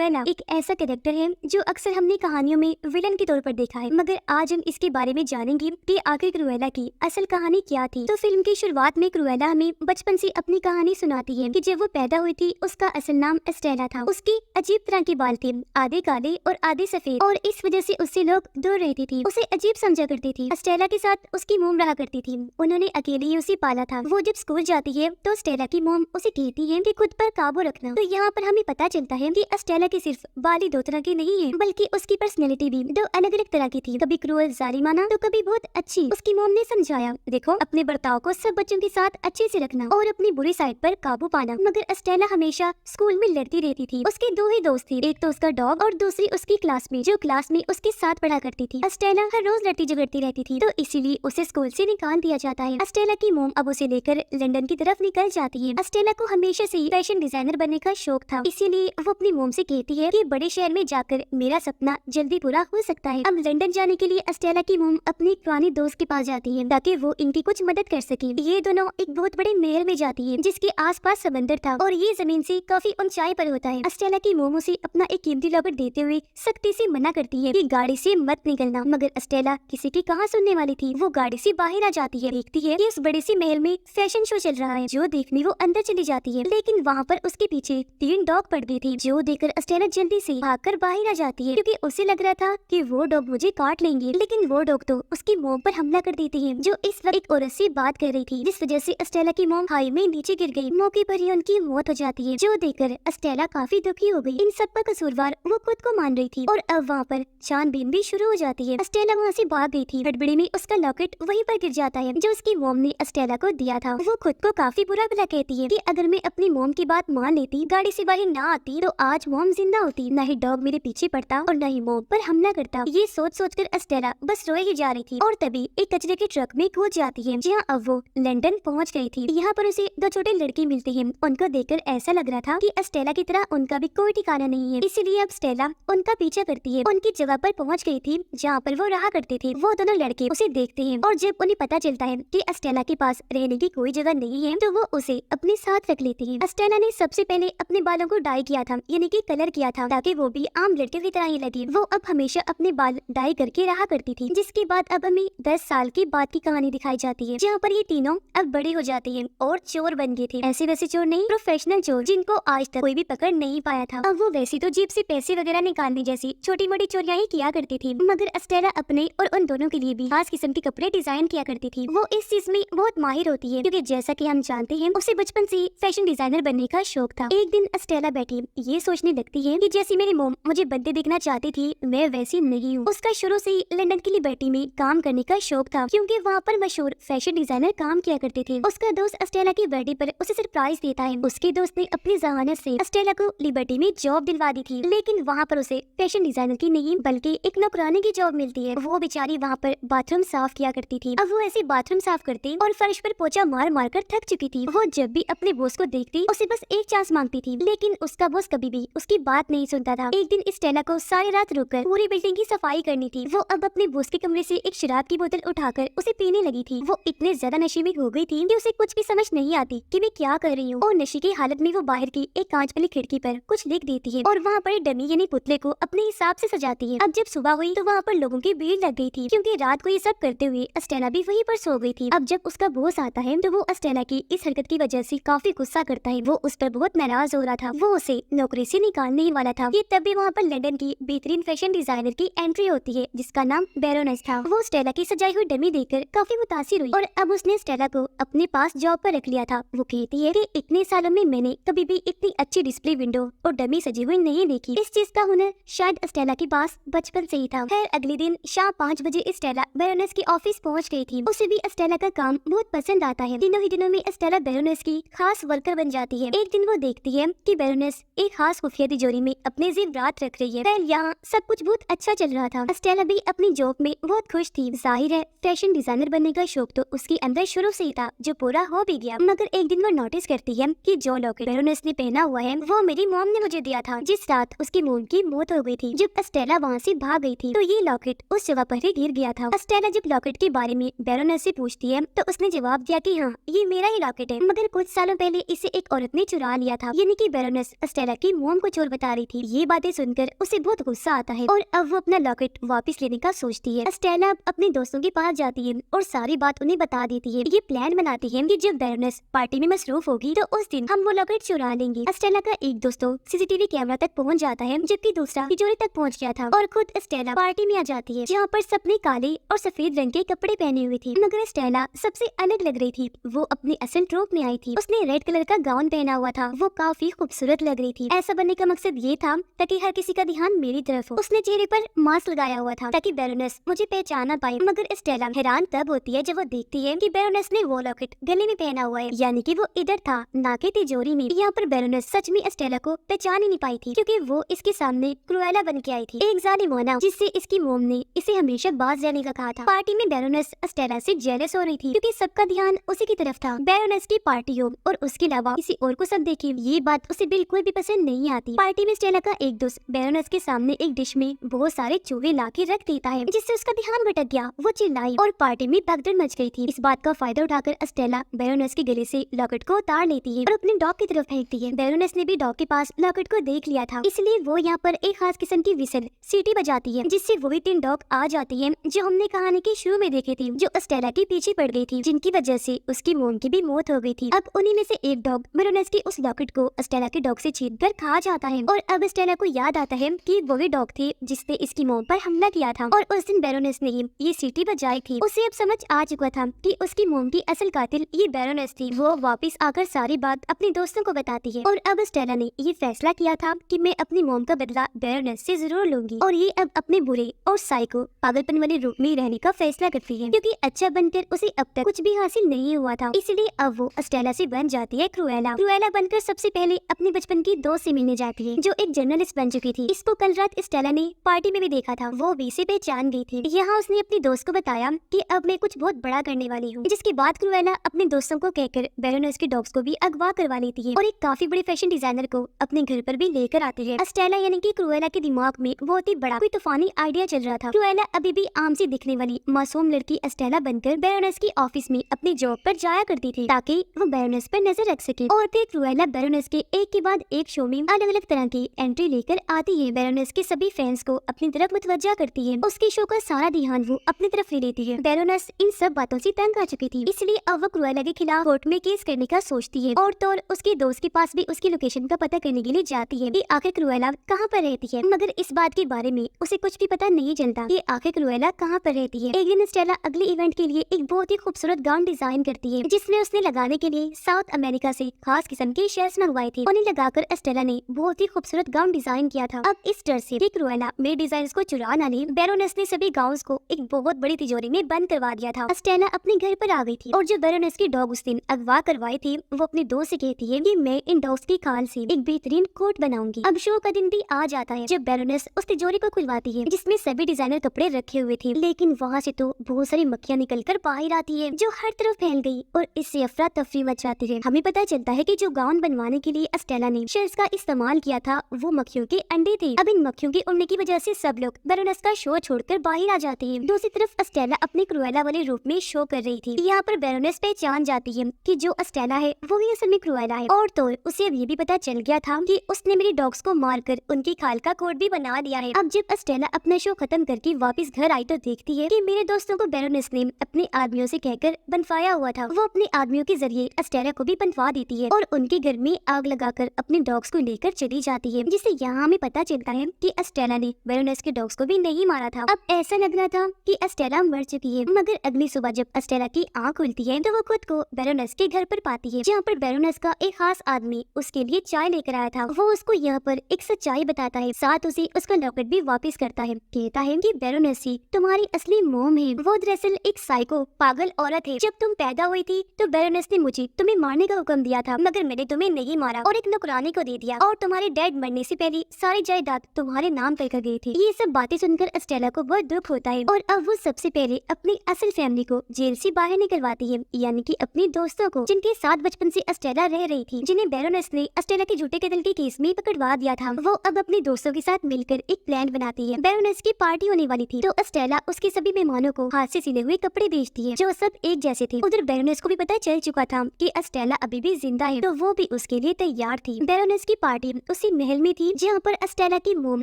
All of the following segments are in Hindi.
क्रूएला एक ऐसा कैरेक्टर है जो अक्सर हमने कहानियों में विलन के तौर पर देखा है, मगर आज हम इसके बारे में जानेंगे कि आखिर क्रूएला की असल कहानी क्या थी। तो फिल्म की शुरुआत में क्रूएला हमें बचपन से अपनी कहानी सुनाती है कि जब वो पैदा हुई थी उसका असल नाम एस्टेला था। उसकी अजीब तरह के बाल थे, आधे काले और आधे सफेद, और इस वजह से उससे लोग दूर रहती थी, उसे अजीब समझा करती थी। एस्टेला के साथ उसकी मोम रहा करती थी, उन्होंने अकेले ही उसे पाला था। वो जब स्कूल जाती है तो एस्टेला की मोम उसे कहती है कि खुद पर काबू रखना। तो यहाँ पर हमें पता चलता है कि एस्टेला के सिर्फ बाल ही दो तरह के नहीं है, बल्कि उसकी पर्सनैलिटी भी दो अलग अलग तरह की थी, कभी क्रूअल जालिमाना तो कभी बहुत अच्छी। उसकी मोम ने समझाया, देखो अपने बर्ताव को सब बच्चों के साथ अच्छे से रखना और अपनी बुरी साइड पर काबू पाना। मगर एस्टेला हमेशा स्कूल में लड़ती रहती थी। उसके दो ही दोस्त थे, एक तो उसका डॉग और दूसरी उसकी क्लासमेट जो क्लास में उसके साथ पढ़ा करती थी। एस्टेला हर रोज लड़ती झगड़ती रहती थी, तो इसीलिए उसे स्कूल से निकाल दिया जाता है। एस्टेला की मोम अब उसे लेकर लंदन की तरफ निकल जाती है। एस्टेला को हमेशा से फैशन डिजाइनर बनने का शौक था, इसीलिए वो अपनी मोम से कहती है कि बड़े शहर में जाकर मेरा सपना जल्दी पूरा हो सकता है। अब लंदन जाने के लिए एस्टेला की मोम अपनी पुरानी दोस्त के पास जाती है ताकि वो इनकी कुछ मदद कर सके। ये दोनों एक बहुत बड़े महल में जाती है जिसके आसपास समंदर था और ये जमीन से काफी ऊंचाई पर होता है। एस्टेला की मोम उसे अपना एक कीमती लॉकेट देते हुए सख्ती से मना करती है कि गाड़ी से मत निकलना, मगर एस्टेला किसी की कहाँ सुनने वाली थी। वो गाड़ी से बाहर आ जाती है, देखती है कि उस बड़े से महल में फैशन शो चल रहा है, जो देखने वो अंदर चली जाती है। लेकिन वहाँ पर उसके पीछे 3 डॉग पड़ गए थे, जो देखकर एस्टेला जल्दी से भागकर बाहर आ जाती है क्योंकि उसे लग रहा था कि वो डॉग मुझे काट लेंगे। लेकिन वो डॉग तो उसकी मोम पर हमला कर देते हैं, जो इस वक्त एक औरत से बात कर रही थी, जिस वजह से एस्टेला की मोम खाई में नीचे गिर गई। मौके पर ही उनकी मौत हो जाती है, जो देखकर एस्टेला काफी दुखी हो गई। इन सब का कसूरवार वो खुद को मान रही थी और अब वहाँ पर छानबीन भी शुरू हो जाती है। एस्टेला वहाँ से भाग गई थी। हड़बड़ी में उसका लॉकेट वहीं पर गिर जाता है जो उसकी मोम ने एस्टेला को दिया था। वो खुद को काफी बुरा भला कहती है कि अगर मैं अपनी मोम की बात मान लेती, गाड़ी से बाहर ना आती, तो आज मोम जिंदा होती, न ही डॉग मेरे पीछे पड़ता और न ही मोम पर हमला करता। ये सोच सोच कर एस्टेला बस रोए ही जा रही थी और तभी एक कचरे के ट्रक में कूद जाती है, जहाँ अब वो लंदन पहुँच गई थी। यहाँ पर उसे 2 छोटे लड़के मिलते हैं। उनको देखकर ऐसा लग रहा था कि एस्टेला की तरह उनका भी कोई ठिकाना नहीं है, इसीलिए अब एस्टेला उनका पीछा करती है। उनकी जगह पर पहुँच गई थी जहाँ पर वो रहा करते थे। वो दोनों लड़के उसे देखते हैं और जब उन्हें पता चलता है कि एस्टेला के पास रहने की कोई जगह नहीं है, तो वो उसे अपने साथ रख लेते हैं। एस्टेला ने सबसे पहले अपने बालों को डाई किया था, यानी कि कलर किया था, ताकि वो भी आम लड़के की तरह ही लगे। वो अब हमेशा अपने बाल डाई करके रहा करती थी। जिसके बाद अब हमें 10 साल के बाद की कहानी दिखाई जाती है, जहाँ पर ये तीनों अब बड़े हो जाते हैं और चोर बन गए थे। ऐसे वैसे चोर नहीं, प्रोफेशनल चोर, जिनको आज तक कोई भी पकड़ नहीं पाया था। अब वो वैसे तो जेब से पैसे वगैरह निकालने जैसी छोटी मोटी चोरियां ही किया करती थी, मगर एस्टेला अपने और उन दोनों के लिए भी खास किस्म के कपड़े डिजाइन किया करती थी। वो इस चीज में बहुत माहिर होती है क्योंकि जैसा कि हम जानते हैं उसे बचपन से फैशन डिजाइनर बनने का शौक था। एक दिन एस्टेला बैठी ये सोचने लगती है कि जैसी मेरी मोम मुझे बनते दिखना चाहती थी, मैं वैसी नहीं हूँ। उसका शुरू से ही लंदन की लिबर्टी में काम करने का शौक था क्योंकि वहाँ पर मशहूर फैशन डिजाइनर काम किया करते थे। उसका दोस्त एस्टेला की बर्थडे पर उसे सरप्राइज देता है। उसके दोस्त ने अपनी जहानत से एस्टेला को लिबर्टी में जॉब दिलवा दी थी, लेकिन वहाँ पर उसे फैशन डिजाइनर की नहीं बल्कि एक नौकरानी की जॉब मिलती है। वो बेचारी वहाँ पर बाथरूम साफ किया करती थी। अब वो ऐसे बाथरूम साफ करती और फर्श पर पोछा मार मार कर थक चुकी थी। वो जब भी अपने बॉस को देखती उसे बस एक चांस मांगती थी, लेकिन उसका बॉस कभी भी उसकी बात नहीं सुनता था। एक दिन एस्टेला को सारी रात रुककर पूरी बिल्डिंग की सफाई करनी थी। वो अब अपने बॉस के कमरे से एक शराब की बोतल उठाकर उसे पीने लगी थी। वो इतने ज्यादा नशे में हो गई थी कि उसे कुछ भी समझ नहीं आती कि मैं क्या कर रही हूँ, और नशे की हालत में वो बाहर की एक कांच वाली खिड़की पर कुछ लिख देती है और वहाँ पर डमी यानी पुतले को अपने हिसाब से सजाती है। अब जब सुबह हुई तो वहाँ पर लोगों की भीड़ लग गई थी क्योंकि रात को ये सब करते हुए एस्टेला भी वहीं पर सो गई थी। अब जब उसका बॉस आता है तो वो एस्टेला की इस हरकत की वजह से काफी गुस्सा करता है। वो उस पर बहुत नाराज हो रहा था, वो उसे नौकरी से निकालने ही वाला था। ये तभी वहाँ पर लंदन की बेहतरीन फैशन डिजाइनर की एंट्री होती है जिसका नाम बैरोनेस था। वो एस्टेला की सजाई हुई डमी देखकर काफी मुतासिर हुई और अब उसने एस्टेला को अपने पास जॉब पर रख लिया था। वो कहती है कि इतने सालों में मैंने कभी भी इतनी अच्छी डिस्प्ले विंडो और डमी सजी हुई नहीं देखी। इस चीज का हुनर शायद एस्टेला के पास बचपन से ही था। खैर अगले दिन शाम 5 बजे एस्टेला बैरोनेस के ऑफिस पहुंच गई थी। उसे भी एस्टेला का काम बहुत पसंद आता है। तीनों ही दिनों में एस्टेला बैरोनेस की खास वर्कर बन जाती है। एक दिन वो देखती है कि बैरोनेस एक खास खुफिया तिजोरी में अपने जेवरात रख रही है। खैर यहाँ सब कुछ बहुत अच्छा चल रहा था। एस्टेला भी अपनी जॉब में बहुत खुश थी। जाहिर है फैशन डिजाइनर बनने का शौक तो उसके अंदर शुरू से ही था, जो पूरा हो भी गया। मगर एक दिन वो नोटिस करती है कि जो लॉकेट बैरोनेस ने पहना हुआ है वो मेरी मोम ने मुझे दिया था जिस रात उसकी मोम की मौत हो गई थी। जब एस्टेला वहाँ से भाग गई थी तो ये लॉकेट उस जगह पर ही गिर गया था। एस्टेला जब लॉकेट के बारे में बैरोनेस से पूछती है तो उसने जवाब दिया कि हाँ ये मेरा ही लॉकेट है, मगर कुछ सालों पहले इसे एक औरत ने चुरा लिया था। यानी कि बैरोनेस एस्टेला की मोम को चोर बता रही थी। ये बातें सुनकर उसे बहुत गुस्सा आता है और अब वो अपना लॉकेट वापस लेने का सोचती है। स्टेला अब अपने दोस्तों के पास जाती है और सारी बात उन्हें बता देती है। ये प्लान बनाती है कि जब बैरोनेस पार्टी में मसरूफ होगी तो उस दिन हम वो लॉकेट चुरा लेंगे। स्टेला का एक दोस्त तो सीसीटीवी कैमरा तक पहुंच जाता है, जबकि दूसरा तिजोरी तक पहुंच गया था और खुद स्टेला पार्टी में आ जाती है, जहाँ पर सबने काले और सफेद रंग के कपड़े पहने हुए थे। मगर स्टेला सबसे अलग लग रही थी। वो अपनी असल ट्रोप में आई थी। उसने रेड कलर का गाउन पहना हुआ था। वो काफी खूबसूरत लग रही थी। ऐसा बनने का मकसद ये था ताकि हर किसी का ध्यान मेरी तरफ हो। उसने चेहरे पर मास्क लगाया हुआ था ताकि बैरोनेस मुझे पहचान ना पाए। मगर स्टेला हैरान तब होती है जब वो देखती है कि बैरोनेस ने वो लॉकेट गले में पहना हुआ है, यानी कि वो इधर था ना कि तिजोरी में। यहाँ पर बैरोनेस सच में स्टेला को पहचान ही नहीं पाई थी, क्योंकि वो इसके सामने क्रुएला बन के आई थी, एक जालिमाना जिससे इसकी मोम ने इसे हमेशा बाज रहने का कहा था। पार्टी में बैरोनेस स्टेला से जेलस हो रही थी, क्योंकि सबका ध्यान उसी की तरफ था। बैरोनेस की पार्टी हो और उसके अलावा किसी और को सब देखे, ये बात उसे बिल्कुल भी पसंद नहीं आती। पार्टी में स्टेला का एक दोस्त बैरोनेस के सामने एक डिश में बहुत सारे चूहे ला के रख देता है, जिससे उसका ध्यान भटक गया। वो चिल्लाई और पार्टी में भगदड़ मच गई थी। इस बात का फायदा उठाकर स्टेला बैरोनेस के गले से लॉकेट को उतार लेती है और अपने डॉग की तरफ फेंकती है। बैरोनेस ने भी डॉग के पास लॉकेट को देख लिया था, इसलिए वो यहाँ पर एक खास किस्म की विसल सीटी बजाती है, जिससे वही 3 डॉग आ जाती है जो हमने कहानी के शुरू में देखे थे, जो स्टेला के पीछे पड़ गई थी, जिनकी वजह से उसकी मोम की भी मौत हो गई थी। अब उन्हीं में से एक डॉग बैरोनेस की उस लॉकेट को स्टेला के डॉग से छीन कर खा जाता है और अब स्टेला को याद आता है कि वही डॉग थे जिसने इसकी मोम पर हमला किया था और उस दिन बैरोनेस ने ही ये सीटी बजाई थी। उसे अब समझ आ चुका था कि उसकी मोम की असल कातिल ये बैरोनेस थी। वो वापस आकर सारी बात अपने दोस्तों को बताती है और अब स्टेला ने ये फैसला किया था कि मैं अपनी मोम का बदला बैरोनेस से जरूर लूंगी और ये अब अपने बुरे और साइको पागलपन वाले रूप में रहने का फैसला करती है, क्योंकि अच्छा बनकर उसे अब तक कुछ भी हासिल नहीं हुआ था। इसलिए अब वो स्टेला से बन जाती है क्रुएला। क्रुएला बनकर सबसे पहले अपने बचपन की दोस्त से मिलने जाती है, जो एक जर्नलिस्ट बन चुकी थी। इसको कल रात स्टेला ने पार्टी में भी देखा था। वो भी इसे पहचान गई थी। यहाँ उसने अपनी दोस्त को बताया कि अब मैं कुछ बहुत बड़ा करने वाली हूँ, जिसके बाद क्रुएला अपने दोस्तों को कहकर बैरोनेस के डॉग्स को भी अगवा करवा लेती है और एक काफी बड़े फैशन डिजाइनर को अपने घर पर भी लेकर आती है। स्टेला यानी कि क्रुएला के दिमाग में बहुत ही बड़ा कोई तूफानी आइडिया चल रहा था। क्रुएला अभी भी आम सी दिखने वाली मासूम लड़की स्टेला बनकर बैरोनेस की ऑफिस में अपनी जॉब पर जाया करती थी, ताकि वो बैरोनेस पर नजर रख सके। और फिर क्रुएला बैरोनेस के एक के बाद एक शो में अलग अलग तरह की एंट्री लेकर आती है। बैरोनेस के सभी फैंस को अपनी तरफ मुतवज्जा करती है। उसके शो का सारा ध्यान वो अपनी तरफ ले लेती है। बैरोनेस इन सब बातों से तंग आ चुकी थी, इसलिए अब वो क्रुएला के खिलाफ कोर्ट में केस करने का सोचती है और तो उसके दोस्त के पास भी उसकी लोकेशन का पता करने के लिए जाती है कि आखिर क्रुएला कहाँ पर रहती है। मगर इस बात के बारे में उसे कुछ भी पता नहीं चलता कि आखिर क्रुएला कहाँ पर रहती है। एक दिन स्टेला अगले इवेंट के लिए एक बहुत ही खूबसूरत गाउन डिजाइन करती है, जिसमें उसने लगाने के लिए साउथ अमेरिका से खास किस्म के शेल्स मंगवाए थे। उन्हें लगाकर स्टेला ने बहुत ही खूबसूरत गाउन डिजाइन किया था। अब इस डर से कि क्रुएला मेरे डिजाइन को चुरा ना ले, बैरोनेस ने सभी गाउन्स को एक बहुत बड़ी तिजोरी में बंद करवा दिया था। स्टेला अपने घर पर आ गई थी और जो बैरोनेस की डॉग उस दिन अगवा करवाए थे, वो अपने दोस्त से कहती है कि मैं इन डॉग्स की खाल से एक बेहतरीन कोट बनाऊंगी। अब शो का दिन भी आ जाता है जब बैरोनेस उस तिजोरी को खुलवाती है, जिसमें सभी डिजाइनर कपड़े रखे हुए थे, लेकिन वहाँ से तो बहुत सारी मक्खियाँ निकलकर बाहर आती है, जो हर तरफ फैल गई और इससे अफरा तफरी मच जाती है। हमें पता चलता है कि जो गाउन बनवाने के लिए स्टेला ने शेल्स का इस्तेमाल किया था, वो मक्खियों के अंडे थे। अब इन मक्खियों के उड़ने की वजह से सब लोग बैरोनेस का शो छोड़कर बाहर आ जाते हैं। दूसरी तरफ स्टेला अपने क्रुएला वाले रूप में शो कर रही थी। यहाँ पर बैरोनेस पहचान जाती है कि जो स्टेला है वो ही असल में क्रुएला है, और तो उसे अब ये भी पता चल गया था कि उसने मेरी डॉग्स को मारकर उनकी खाल का कोट भी बना दिया है। अब जब स्टेला अपना शो खत्म करके वापस घर आई तो देखती है कि मेरे दोस्तों को बैरोनेस ने अपने आदमियों से कहकर बनवाया हुआ था। वो अपने आदमियों के जरिए स्टेला को भी बनवा देती है और उनके घर में आग लगाकर अपने डॉग्स को लेकर चली जाती है, जिससे यहाँ हमें पता चलता है कि स्टेला ने बैरोनेस के डॉग्स को भी नहीं मारा था। अब ऐसा लग रहा था कि स्टेला मर चुकी है, मगर अगली सुबह जब स्टेला की आँख खुलती है तो वो खुद को बैरोनेस के घर पर पाती है, जहाँ पर बैरोनेस का एक खास आदमी उसके लिए चाय लेकर आया था। वो उसको यहाँ पर एक सच्चाई बताता है, साथ उसे उसका लॉकेट भी वापस करता है। कहता है कि बैरोनेस ही तुम्हारी असली मोम है। वो दरअसल एक साइको पागल औरत है। जब तुम पैदा हुई थी तो बैरोनेस ने मुझे तुम्हें मारने का हुक्म दिया था, मगर मैंने तुम्हें नहीं मारा और एक नौकरानी को दे दिया, और तुम्हारे डैड मरने से पहले सारी जायदाद तुम्हारे नाम कर गई थी। ये सब बातें सुनकर स्टेला को बहुत दुख होता है और अब वो सबसे पहले अपनी असल फैमिली को जेल से बाहर निकलवाती है, यानी कि अपने दोस्तों को, जिनके साथ बचपन से स्टेला रह रही थी, जिन्हें बैरोनेस ने स्टेला के झूठे कत्ल के केस में पकड़वा दिया था। वो अब अपने दोस्तों के साथ मिलकर एक प्लान बनाती है। बैरोनेस की पार्टी होने वाली थी तो स्टेला उसके सभी मेहमानों को हाथ से सिले हुए कपड़े बेचती है, जो सब एक जैसे थे। उधर बैरोनेस को भी पता चल चुका था कि स्टेला अभी भी जिंदा है, तो वो भी उसके लिए तैयार थी। बैरोनेस की पार्टी उसी महल में थी जहाँ पर अस्टेला की मोम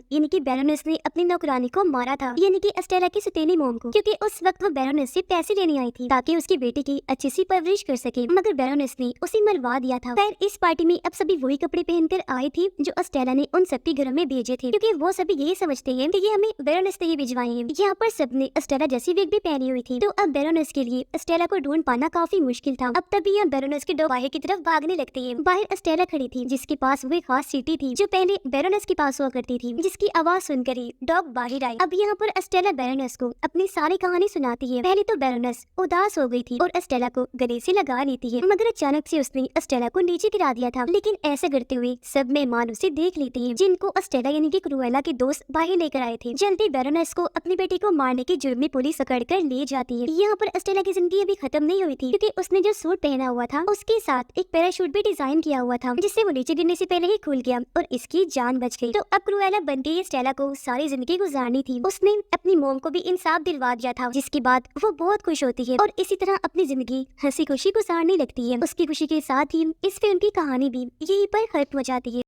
यानी कि बैरोनेस ने अपनी नौकरानी को मारा था, यानी कि अस्टेला की सौतेली मोम को, क्योंकि उस वक्त वो बैरोनेस से पैसे लेने आई थी ताकि उसकी बेटी की अच्छी सी परवरिश कर सके, मगर बैरोनेस ने उसे मरवा दिया था। फिर इस पार्टी में अब सभी वही कपड़े पहनकर आई थी जो अस्टेला ने उन सबके घरों में भेजे थे, क्योंकि वो सभी यही समझते हैं कि ये हमें बैरोनेस ने ही भिजवाए हैं। यहाँ पर सबने अस्टेला जैसी विग भी पहनी हुई थी, तो अब बैरोनेस के लिए अस्टेला को ढूंढ पाना काफी मुश्किल था। अब तभी यहाँ बैरोनेस के डॉग बाहर की तरफ भागने लगते हैं। बाहर अस्टेला खड़ी थी जिसके पास वो एक खास सीटी थी जो पहले बैरोनेस के पास हुआ करती थी, जिसकी आवाज सुनकर ही डॉग बाहर आई। अब यहाँ पर अस्टेला बैरोनेस को अपनी सारी कहानी सुनाती है। पहले तो बैरोनेस उदास हो गई थी और अस्टेला को गले से लगा लेती है, मगर अचानक से उसने अस्टेला को नीचे गिरा दिया था। लेकिन ऐसा करते हुए सब मेहमान उसे देख लेते हैं जिनको अस्टेला यानी कि क्रुएला के दोस्त बाहर लेकर आए थे। जल्दी बैरोनेस को अपनी बेटी को मारने के जुर्म में पुलिस पकड़ कर ले जाती है। यहाँ पर अस्टेला की जिंदगी अभी खत्म नहीं हुई थी, क्योंकि उसने जो सूट पहना हुआ था उसके साथ एक पैराशूट भी डिजाइन किया हुआ था जिससे वो नीचे गिरने से पहले ही खुल गया और इसकी जान बच गई। तो अब क्रुएला बनके अस्टेला को सारी जिंदगी गुजारनी थी। उसने अपनी मोम को भी इंसाफ दिलवा दिया था, जिसके बाद वो बहुत खुश होती है और इसी तरह अपनी जिंदगी हंसी खुशी गुजारने लगती है। उसकी खुशी के साथ ही इस फिल्म की कहानी भी यहीं पर खत्म हो जाती है।